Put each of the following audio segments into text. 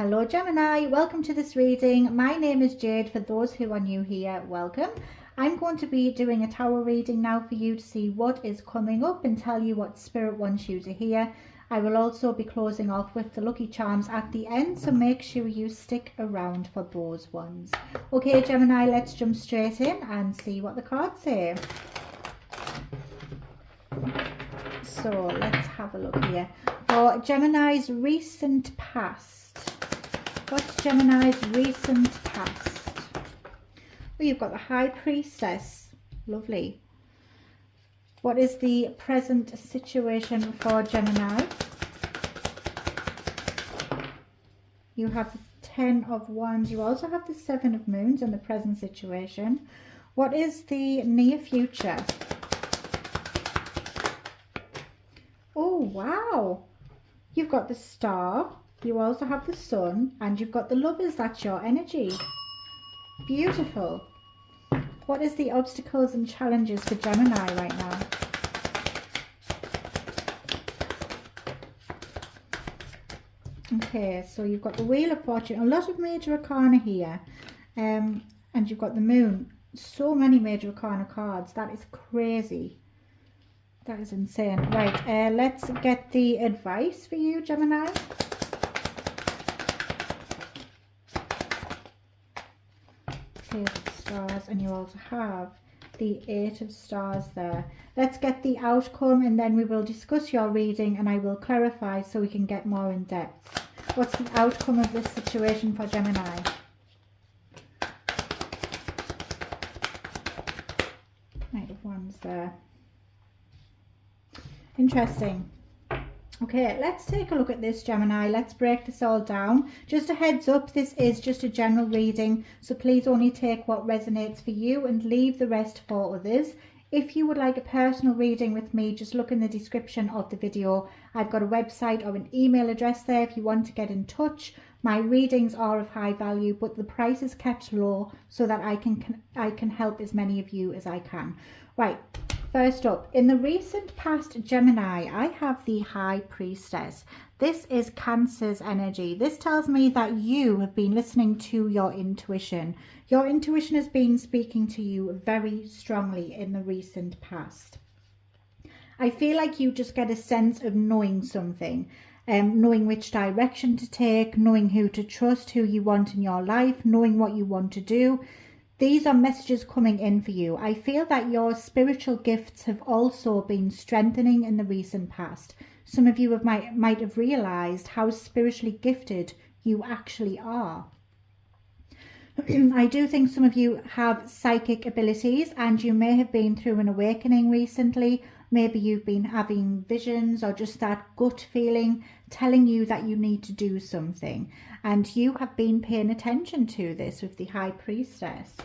Hello Gemini, welcome to this reading. My name is Jade. For those who are new here, welcome. I'm going to be doing a tarot reading now for you to see what is coming up and tell you what Spirit wants you to hear. I will also be closing off with the lucky charms at the end, so make sure you stick around for those ones. Okay Gemini, let's jump straight in and see what the cards say. So let's have a look here. For Gemini's recent past. What's Gemini's recent past? Oh, you've got the High Priestess. Lovely. What is the present situation for Gemini? You have the 10 of Wands. You also have the 7 of Moons in the present situation. What is the near future? Oh, wow. You've got the Star. You also have the Sun, and you've got the Lovers. That's your energy. Beautiful. What is the obstacles and challenges for Gemini right now? Okay, so you've got the Wheel of Fortune, a lot of major arcana here, and you've got the Moon. So many major arcana cards. That is crazy. That is insane. Right, let's get the advice for you, Gemini. Page of Stars, and you also have the 8 of Stars there. Let's get the outcome and then we will discuss your reading and I will clarify so we can get more in depth. What's the outcome of this situation for Gemini? Knight of Wands there. Interesting. Okay, let's take a look at this, Gemini. Let's break this all down. Just a heads up, this is just a general reading, so please only take what resonates for you and leave the rest for others. If you would like a personal reading with me, just look in the description of the video. I've got a website or an email address there if you want to get in touch. My readings are of high value, but the price is kept low so that I can help as many of you as I can. Right. First up, in the recent past, Gemini, I have the High Priestess. This is Cancer's energy. This tells me that you have been listening to your intuition. Your intuition has been speaking to you very strongly in the recent past. I feel like you just get a sense of knowing something, knowing which direction to take, knowing who to trust, who you want in your life, knowing what you want to do. These are messages coming in for you. I feel that your spiritual gifts have also been strengthening in the recent past. Some of you might have realized how spiritually gifted you actually are. I do think some of you have psychic abilities and you may have been through an awakening recently. Maybe you've been having visions or just that gut feeling telling you that you need to do something. And you have been paying attention to this with the High Priestess.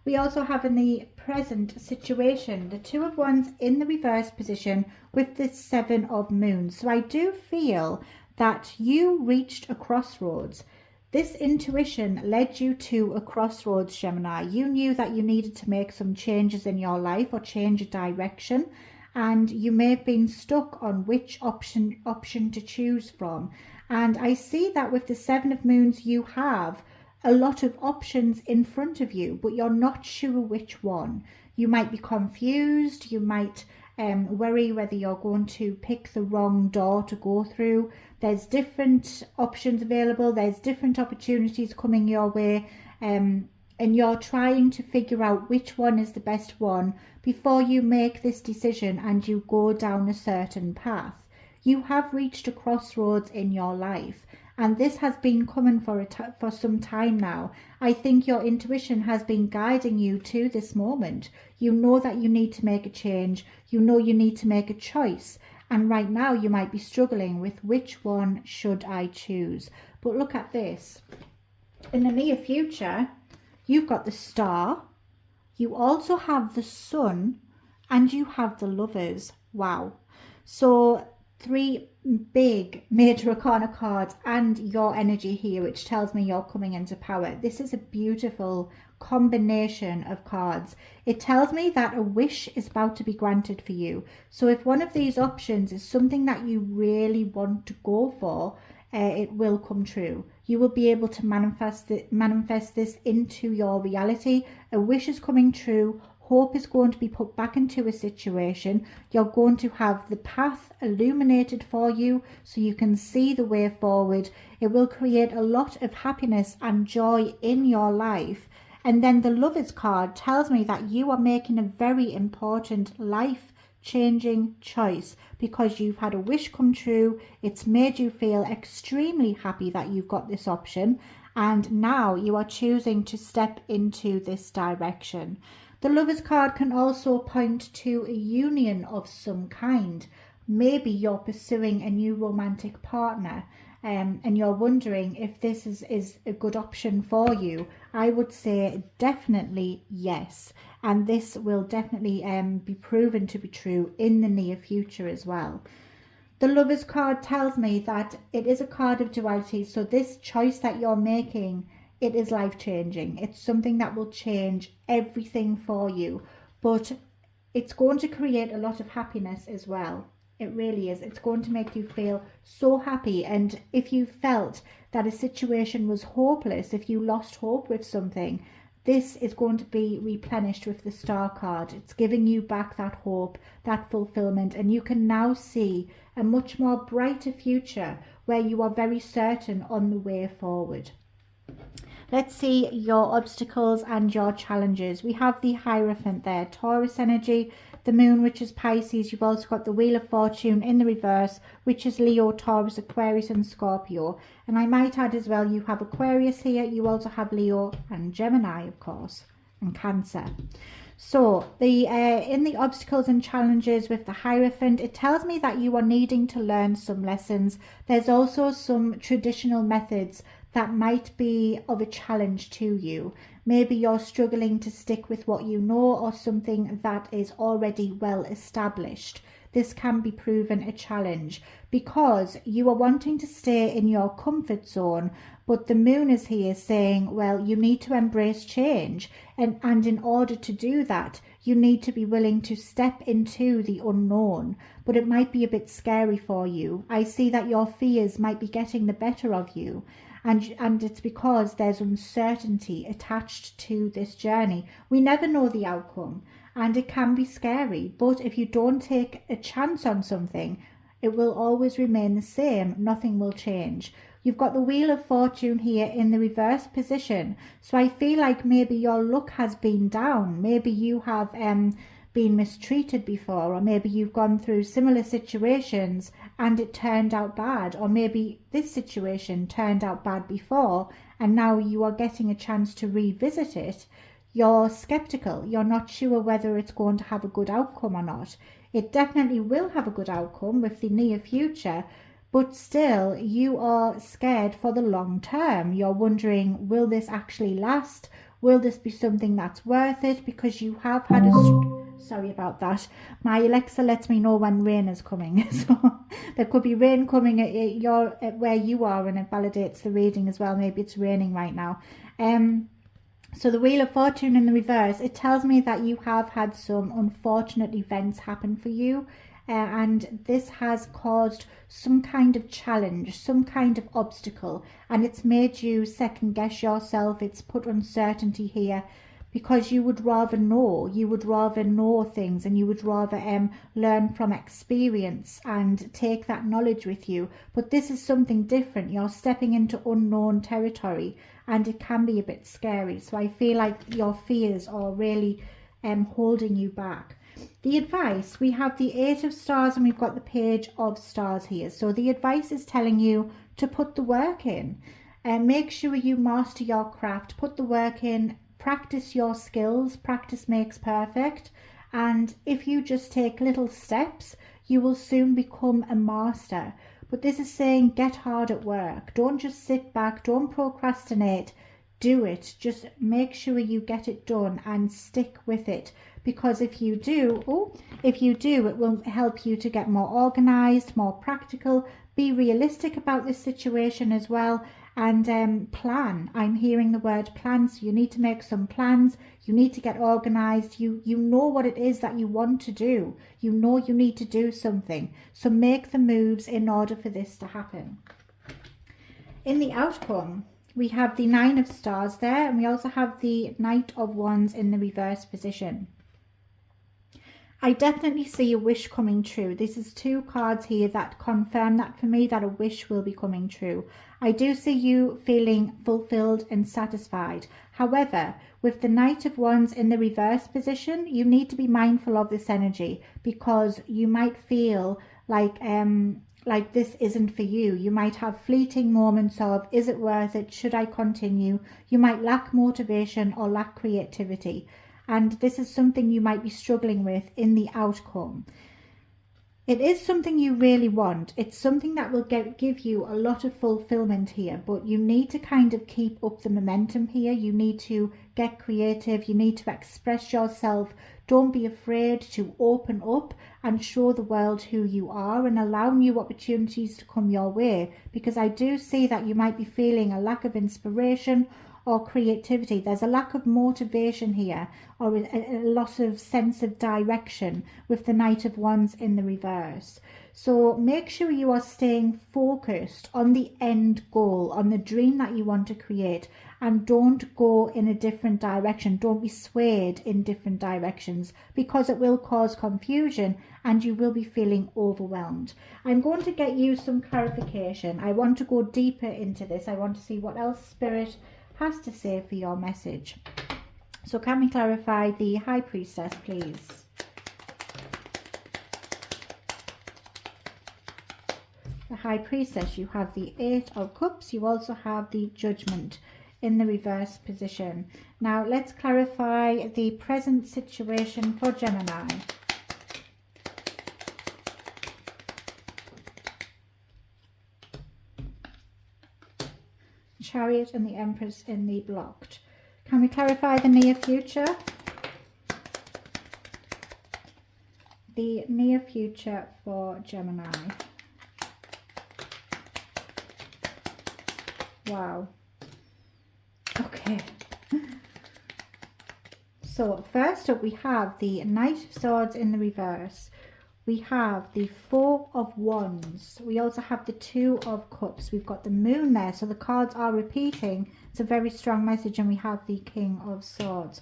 We also have in the present situation the 2 of Wands in the reverse position with the 7 of Moons. So I do feel that you reached a crossroads. This intuition led you to a crossroads, Gemini. You knew that you needed to make some changes in your life or change a direction, and you may have been stuck on which option to choose from. And I see that with the 7 of Moons, you have a lot of options in front of you, but you're not sure which one. You might be confused. You might worry whether you're going to pick the wrong door to go through. There's different options available. There's different opportunities coming your way. And you're trying to figure out which one is the best one before you make this decision and you go down a certain path. You have reached a crossroads in your life, and this has been coming for some time now. I think your intuition has been guiding you to this moment. You know that you need to make a change. You know you need to make a choice. And right now you might be struggling with which one should I choose. But look at this. In the near future, you've got the Star. You also have the Sun and you have the Lovers. Wow. So 3 big major arcana cards and your energy here, which tells me you're coming into power. This is a beautiful combination of cards. It tells me that a wish is about to be granted for you. So if one of these options is something that you really want to go for, it will come true. You will be able to manifest this into your reality. A wish is coming true. Hope is going to be put back into a situation. You're going to have the path illuminated for you so you can see the way forward. It will create a lot of happiness and joy in your life. And then the Lovers card tells me that you are making a very important life-changing choice because you've had a wish come true. It's made you feel extremely happy that you've got this option, and now you are choosing to step into this direction. The Lovers card can also point to a union of some kind. Maybe you're pursuing a new romantic partner, and you're wondering if this is a good option for you. I would say definitely yes, and this will definitely be proven to be true in the near future as well. The Lovers card tells me that it is a card of duality, so this choice that you're making, it is life-changing. It's something that will change everything for you, but it's going to create a lot of happiness as well. It really is. It's going to make you feel so happy. And if you felt that a situation was hopeless, if you lost hope with something, this is going to be replenished with the Star card. It's giving you back that hope, that fulfillment, and you can now see a much more brighter future where you are very certain on the way forward. Let's see your obstacles and your challenges. We have the Hierophant there, Taurus energy, the Moon, which is Pisces. You've also got the Wheel of Fortune in the reverse, which is Leo, Taurus, Aquarius and Scorpio. And I might add as well, you have Aquarius here. You also have Leo and Gemini, of course, and Cancer. So in the obstacles and challenges with the Hierophant, it tells me that you are needing to learn some lessons. There's also some traditional methods that might be of a challenge to you. Maybe you're struggling to stick with what you know or something that is already well established. This can be proven a challenge because you are wanting to stay in your comfort zone, but the Moon is here saying, well, you need to embrace change, and in order to do that, you need to be willing to step into the unknown, but it might be a bit scary for you. I see that your fears might be getting the better of you. And it's because there's uncertainty attached to this journey. We never know the outcome, and it can be scary. But if you don't take a chance on something, it will always remain the same. Nothing will change. You've got the Wheel of Fortune here in the reverse position. So I feel like maybe your luck has been down. Maybe you have been mistreated before, or maybe you've gone through similar situations and it turned out bad, or maybe this situation turned out bad before and now you are getting a chance to revisit it. You're skeptical. You're not sure whether it's going to have a good outcome or not. It definitely will have a good outcome with the near future, but still you are scared for the long term. You're wondering, will this actually last? Will this be something that's worth it? Because you have had sorry about that. My Alexa lets me know when rain is coming. So there could be rain coming at where you are, and it validates the reading as well. Maybe it's raining right now. So the Wheel of Fortune in the reverse, it tells me that you have had some unfortunate events happen for you. And this has caused some kind of challenge, some kind of obstacle, and it's made you second guess yourself. It's put uncertainty here because you would rather know things, and you would rather learn from experience and take that knowledge with you. But this is something different. You're stepping into unknown territory, and it can be a bit scary. So I feel like your fears are really holding you back. The advice, we have the 8 of Stars and we've got the Page of Stars here. So the advice is telling you to put the work in and make sure you master your craft. Put the work in, practice your skills. Practice makes perfect. And if you just take little steps, you will soon become a master. But this is saying get hard at work. Don't just sit back. Don't procrastinate. Do it. Just make sure you get it done and stick with it. Because if you do, it will help you to get more organized, more practical, be realistic about this situation as well, and plan. I'm hearing the word plan, so you need to make some plans. You need to get organized. You know what it is that you want to do. You know you need to do something. So make the moves in order for this to happen. in the outcome, we have the Nine of Stars there, and we also have the Knight of Wands in the reverse position. I definitely see a wish coming true. This is two cards here that confirm that for me, that a wish will be coming true. I do see you feeling fulfilled and satisfied. However, with the Knight of Wands in the reverse position, you need to be mindful of this energy, because you might feel like this isn't for you. You might have fleeting moments of, is it worth it? Should I continue? You might lack motivation or lack creativity. And this is something you might be struggling with in the outcome. It is something you really want. It's something that will give you a lot of fulfillment here, but you need to kind of keep up the momentum here. You need to get creative. You need to express yourself. Don't be afraid to open up and show the world who you are, and allow new opportunities to come your way, because I do see that you might be feeling a lack of inspiration or creativity. There's a lack of motivation here, or a loss of sense of direction with the Knight of Wands in the reverse. So make sure you are staying focused on the end goal, on the dream that you want to create, and don't go in a different direction. Don't be swayed in different directions, because it will cause confusion and you will be feeling overwhelmed. I'm going to get you some clarification. I want to go deeper into this. I want to see what else Spirit has to say for your message. So can we clarify the High Priestess, please? The High Priestess, you have the Eight of Cups. You also have the Judgment in the reverse position. Now let's clarify the present situation for Gemini. Chariot and the Empress in the blocked. Can we clarify the near future? The near future for Gemini. Wow. Okay. So first up we have the Knight of Swords in the reverse. We have the Four of Wands. We also have the Two of Cups. We've got the Moon there, so the cards are repeating. It's a very strong message. And we have the King of Swords.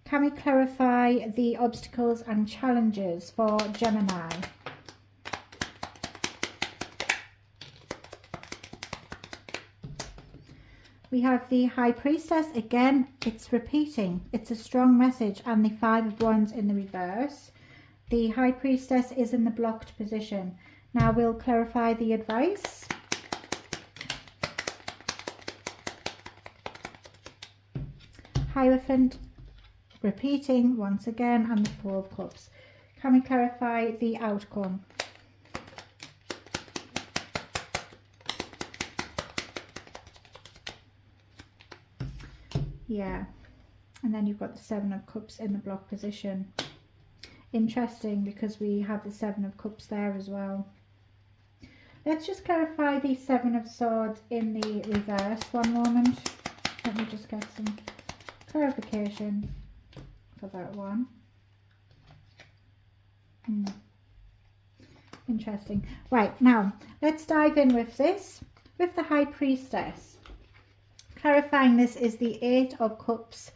Can we clarify the obstacles and challenges for Gemini? We have the High Priestess. Again, it's repeating. It's a strong message. And the Five of Wands in the reverse. The High Priestess is in the blocked position. Now we'll clarify the advice. Hierophant, repeating once again, and the Four of Cups. Can we clarify the outcome? Yeah, and then you've got the Seven of Cups in the blocked position. Interesting, because we have the Seven of Cups there as well. Let's just clarify the Seven of Swords in the reverse. One moment. Let me just get some clarification for that one. Interesting. Right, now let's dive in with this. With the High Priestess. Clarifying this is the Eight of Cups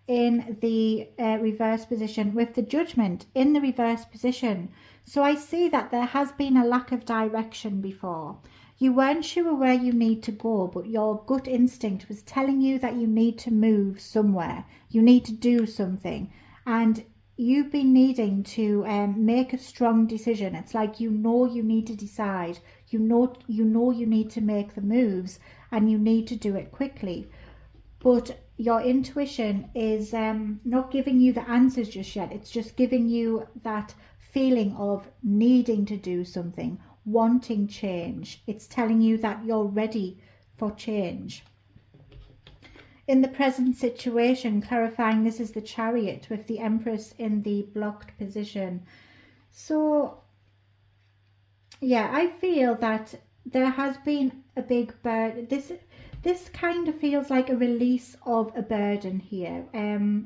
in the reverse position, with the Judgment in the reverse position. So I see that there has been a lack of direction before. You weren't sure where you need to go, but your gut instinct was telling you that you need to move somewhere. You need to do something. And you've been needing to make a strong decision. It's like you know you need to decide. You know you need to make the moves, and you need to do it quickly. But your intuition is not giving you the answers just yet. It's just giving you that feeling of needing to do something, wanting change. It's telling you that you're ready for change. In the present situation, clarifying this is the Chariot with the Empress in the blocked position. So, yeah, I feel that there has been a big burden. This kind of feels like a release of a burden here.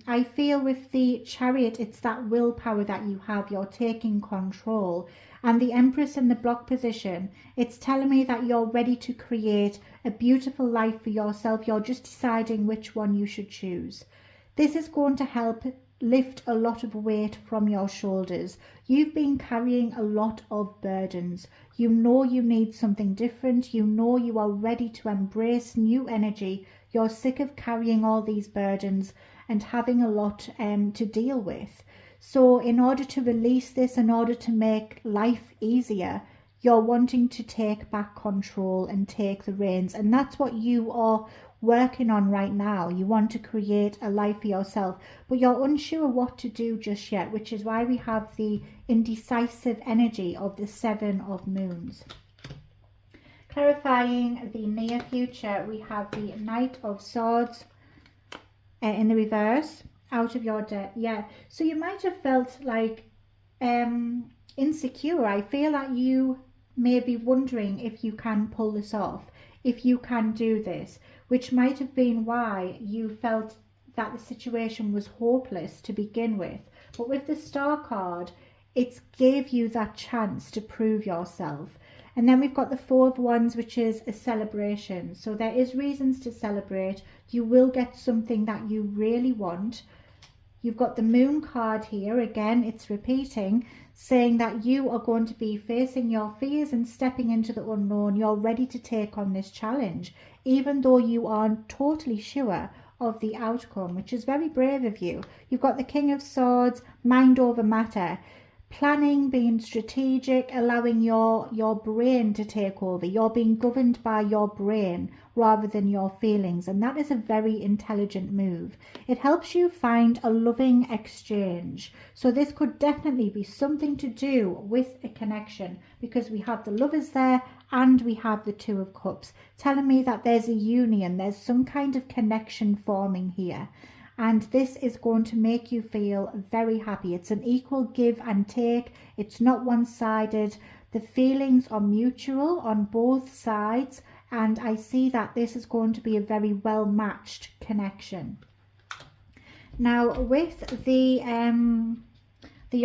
I feel with the Chariot, it's that willpower that you have. You're taking control. and the Empress in the block position, it's telling me that you're ready to create a beautiful life for yourself. You're just deciding which one you should choose. This is going to help lift a lot of weight from your shoulders. You've been carrying a lot of burdens. You know you need something different. You know you are ready to embrace new energy. You're sick of carrying all these burdens and having a lot to deal with. So in order to release this, in order to make life easier, you're wanting to take back control and take the reins. And that's what you are working on right now. You want to create a life for yourself, but you're unsure what to do just yet, which is why we have the indecisive energy of the Seven of Moons. Clarifying the near future, we have the Knight of Swords in the reverse, out of your debt. Yeah, so you might have felt like insecure. I feel that you may be wondering if you can pull this off, if you can do this, which might have been why you felt that the situation was hopeless to begin with. But with the Star card, it gave you that chance to prove yourself. And then we've got the Four of Wands, which is a celebration. So there is reasons to celebrate. You will get something that you really want. You've got the Moon card here. Again, it's repeating, saying that you are going to be facing your fears and stepping into the unknown. You're ready to take on this challenge, even though you aren't totally sure of the outcome, which is very brave of you. You've got the King of Swords, mind over matter. Planning, being strategic, allowing your brain to take over. You're being governed by your brain rather than your feelings, and that is a very intelligent move. It helps you find a loving exchange. So this could definitely be something to do with a connection, because we have the Lovers there and we have the Two of Cups, telling me that there's a union, there's some kind of connection forming here. And this is going to make you feel very happy. It's an equal give and take. It's not one-sided. The feelings are mutual on both sides. And I see that this is going to be a very well-matched connection. Now, with the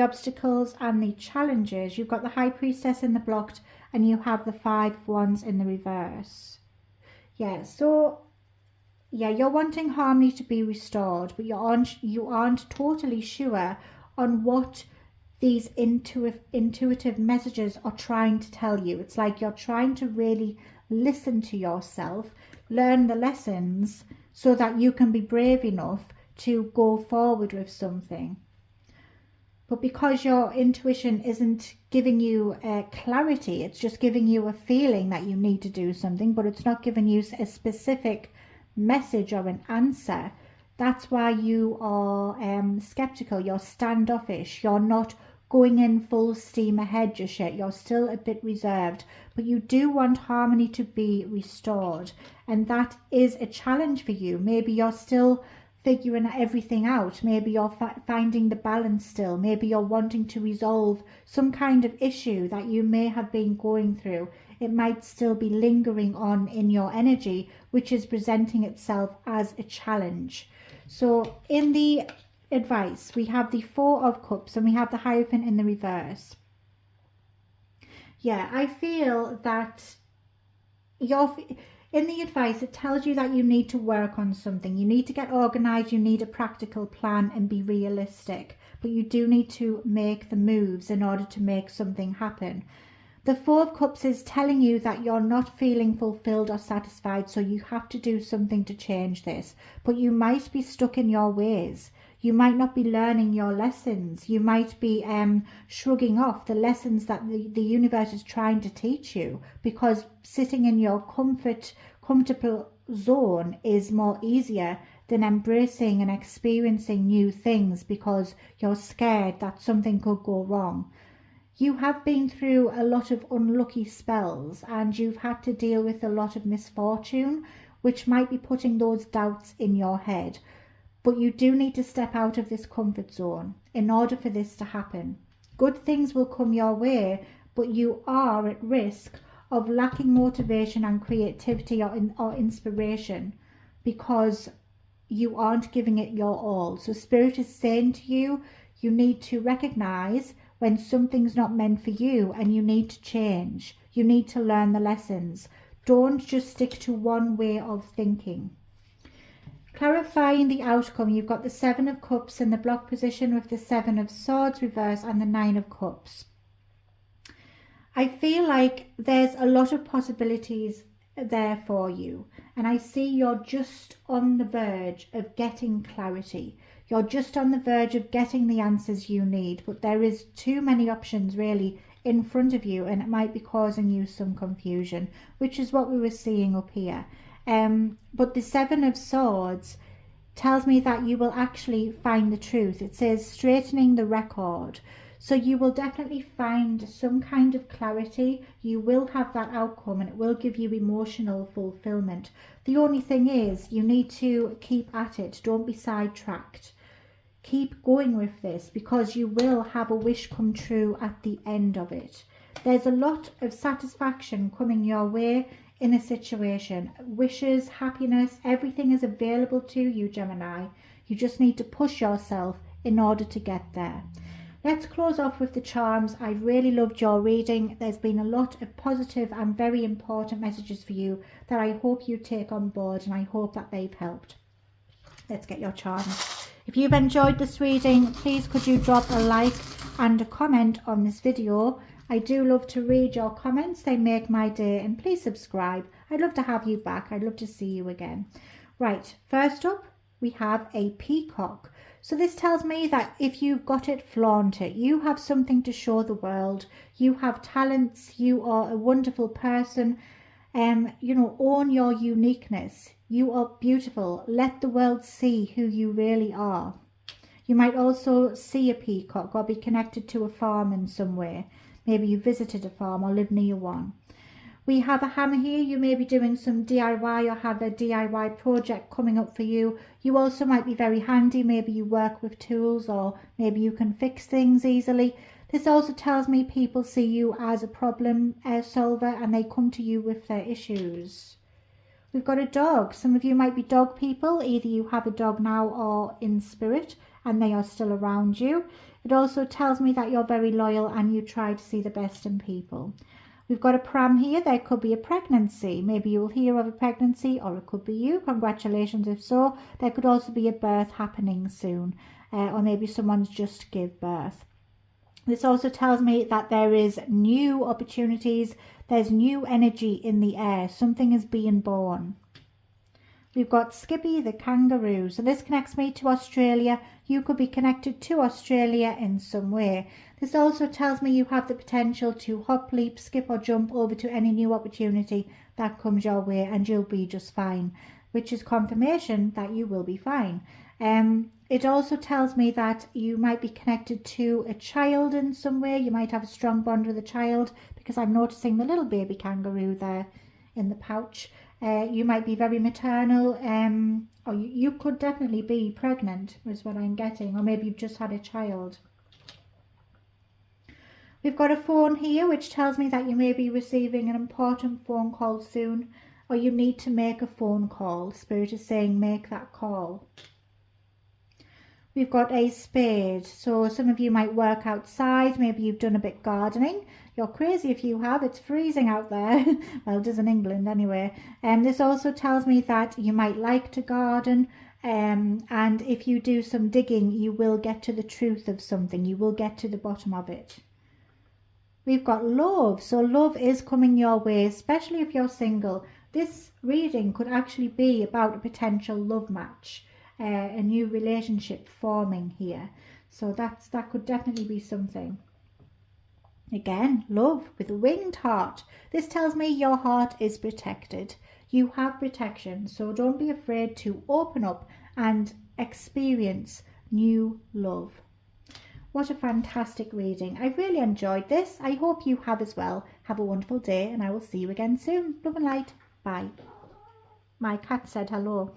obstacles and the challenges, you've got the High Priestess in the blocked and you have the Five of Wands in the reverse. Yeah, so yeah, you're wanting harmony to be restored, but you aren't totally sure on what these intuitive messages are trying to tell you. It's like you're trying to really listen to yourself, learn the lessons so that you can be brave enough to go forward with something. But because your intuition isn't giving you clarity, it's just giving you a feeling that you need to do something, but it's not giving you a specific message or an answer. That's why you are skeptical. You're standoffish. You're not going in full steam ahead just yet. You're still a bit reserved, but you do want harmony to be restored, and that is a challenge for you. Maybe you're still figuring everything out. Maybe you're finding the balance still. Maybe you're wanting to resolve some kind of issue that you may have been going through. It might still be lingering on in your energy, which is presenting itself as a challenge. So in the advice, we have the Four of Cups and we have the Hierophant in the reverse. Yeah, I feel that in the advice, it tells you that you need to work on something. You need to get organized. You need a practical plan and be realistic. But you do need to make the moves in order to make something happen. The Four of Cups is telling you that you're not feeling fulfilled or satisfied, so you have to do something to change this. But you might be stuck in your ways. You might not be learning your lessons. You might be shrugging off the lessons that the universe is trying to teach you, because sitting in your comfortable zone is more easier than embracing and experiencing new things because you're scared that something could go wrong. You have been through a lot of unlucky spells and you've had to deal with a lot of misfortune, which might be putting those doubts in your head. But you do need to step out of this comfort zone in order for this to happen. Good things will come your way, but you are at risk of lacking motivation and creativity or inspiration because you aren't giving it your all. So Spirit is saying to you, you need to recognize when something's not meant for you and you need to change. You need to learn the lessons. Don't just stick to one way of thinking. Clarifying the outcome, you've got the Seven of Cups in the block position with the Seven of Swords reverse and the Nine of Cups. I feel like there's a lot of possibilities there for you, and I see you're just on the verge of getting clarity. You're just on the verge of getting the answers you need, but there is too many options really in front of you, and it might be causing you some confusion, which is what we were seeing up here. But the Seven of Swords tells me that you will actually find the truth. It says straightening the record. So you will definitely find some kind of clarity. You will have that outcome and it will give you emotional fulfillment. The only thing is you need to keep at it. Don't be sidetracked. Keep going with this because you will have a wish come true at the end of it. There's a lot of satisfaction coming your way in a situation. Wishes, happiness, everything is available to you, Gemini. You just need to push yourself in order to get there. Let's close off with the charms. I really loved your reading. There's been a lot of positive and very important messages for you that I hope you take on board, and I hope that they've helped. Let's get your charms. If you've enjoyed this reading, please could you drop a like and a comment on this video. I do love to read your comments. They make my day, and please subscribe. I'd love to have you back. I'd love to see you again. Right, first up, we have a peacock. So this tells me that if you've got it, flaunt it. You have something to show the world. You have talents. You are a wonderful person. You know, own your uniqueness. You are beautiful. Let the world see who you really are. You might also see a peacock or be connected to a farm in some way. Maybe you visited a farm or live near one. We have a hammer here. You may be doing some DIY or have a DIY project coming up for you. You also might be very handy. Maybe you work with tools, or maybe you can fix things easily. This also tells me people see you as a problem solver and they come to you with their issues. We've got a dog. Some of you might be dog people. Either you have a dog now or in spirit and they are still around you. It also tells me that you're very loyal and you try to see the best in people. We've got a pram here. There could be a pregnancy. Maybe you'll hear of a pregnancy, or it could be you. Congratulations if so. There could also be a birth happening soon, or maybe someone's just give birth. This also tells me that there is new opportunities. There's new energy in the air. Something is being born. We've got Skippy the kangaroo. So this connects me to Australia. You could be connected to Australia in some way. This also tells me you have the potential to hop, leap, skip or jump over to any new opportunity that comes your way, and you'll be just fine, which is confirmation that you will be fine. It also tells me that you might be connected to a child in some way. You might have a strong bond with a child, because I'm noticing the little baby kangaroo there in the pouch. You might be very maternal, or you could definitely be pregnant is what I'm getting, or maybe you've just had a child. We've got a phone here, which tells me that you may be receiving an important phone call soon, or you need to make a phone call. Spirit is saying make that call. We've got a spade. So some of you might work outside. Maybe you've done a bit gardening. You're crazy if you have. It's freezing out there. Well, it is in England anyway. This also tells me that you might like to garden. And if you do some digging, you will get to the truth of something. You will get to the bottom of it. We've got love. So love is coming your way, especially if you're single. This reading could actually be about a potential love match, a new relationship forming here. So that could definitely be something. Again, love with a winged heart. This tells me your heart is protected. You have protection. So don't be afraid to open up and experience new love. What a fantastic reading. I really enjoyed this. I hope you have as well. Have a wonderful day, and I will see you again soon. Love and light. Bye. My cat said hello.